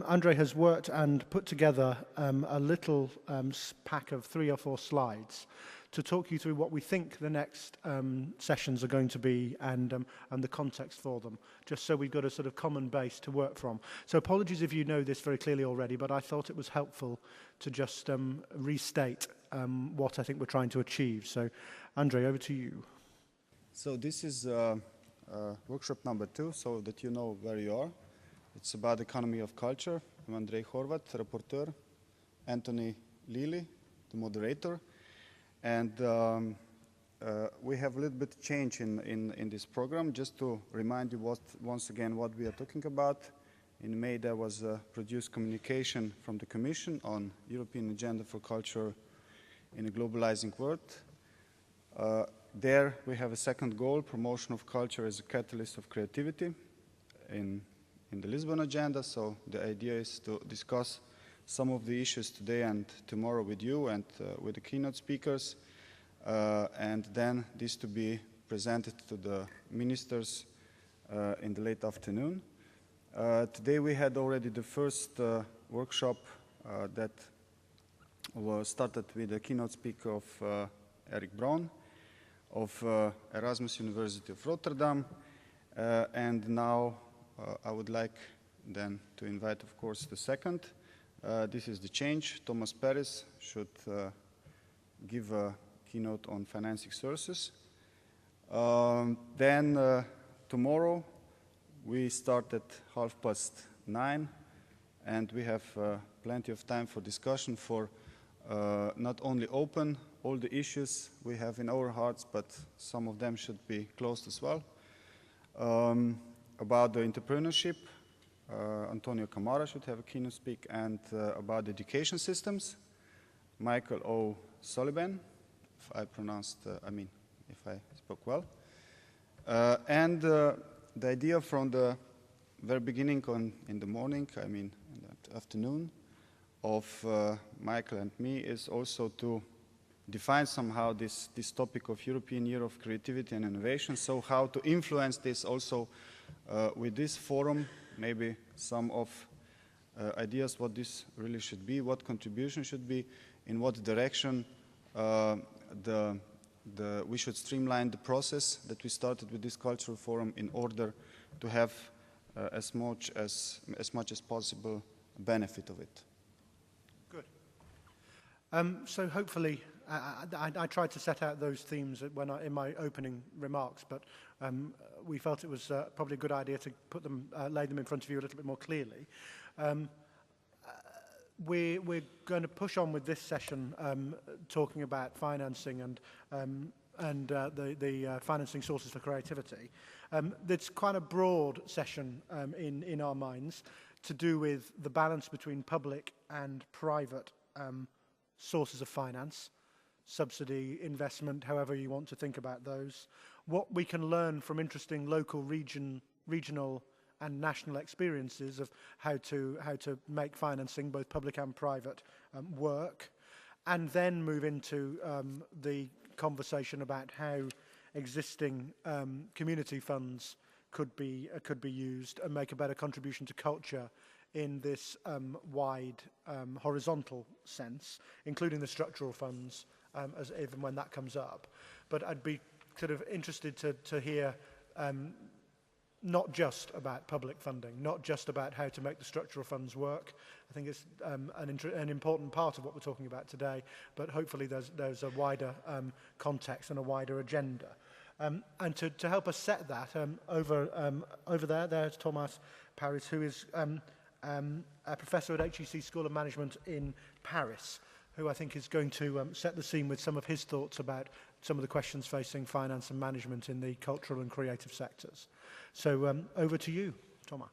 Andre has worked and put together a little pack of 3 or 4 slides to talk you through what we think the next sessions are going to be and the context for them, just so we've got a sort of common base to work from. So apologies if you know this very clearly already, but I thought it was helpful to just restate what I think we're trying to achieve. So, Andre, over to you. So this is workshop number 2, so that you know where you are. It's about economy of culture. I'm Andrej Horvat, rapporteur, Anthony Lili, the moderator. And we have a little bit change in this program. Just to remind you once again what we are talking about. In May there was a produced communication from the Commission on European Agenda for Culture in a Globalizing World. There we have a second goal, promotion of culture as a catalyst of creativity in the Lisbon agenda. So the idea is to discuss some of the issues today and tomorrow with you and with the keynote speakers, and then this to be presented to the ministers in the late afternoon. Today we had already the first workshop that was started with the keynote speaker of Eric Braun of Erasmus University of Rotterdam, and now I would like then to invite, of course, the second. This is the change. Thomas Paris should give a keynote on financing sources. Then tomorrow we start at 9:30, and we have plenty of time for discussion for not only open all the issues we have in our hearts, but some of them should be closed as well. About the entrepreneurship, Antonio Camara should have a keynote speak, and about education systems, Michael O. Sullivan, if I pronounced, if I spoke well. And the idea from the very beginning in the morning, in the afternoon, of Michael and me is also to define somehow this topic of European Year of Creativity and Innovation, so how to influence this also with this forum, maybe some of ideas what this really should be, what contribution should be, in what direction we should streamline the process that we started with this cultural forum in order to have as much as possible benefit of it. Good. So hopefully, I tried to set out those themes in my opening remarks, but we felt it was probably a good idea to lay them in front of you a little bit more clearly. We're going to push on with this session, talking about financing and the financing sources for creativity. It's quite a broad session in our minds to do with the balance between public and private sources of finance, subsidy, investment, however you want to think about those. What we can learn from interesting local, regional and national experiences of how to make financing, both public and private, work, and then move into the conversation about how existing community funds could be used and make a better contribution to culture in this wide horizontal sense, including the structural funds, as even when that comes up. But I'd be sort of interested to hear not just about public funding, not just about how to make the structural funds work. I think it's an important part of what we're talking about today, but hopefully there's a wider context and a wider agenda. And to help us set that, over there's Thomas Paris, who is a professor at HEC School of Management in Paris, who I think is going to set the scene with some of his thoughts about some of the questions facing finance and management in the cultural and creative sectors. So over to you, Thomas.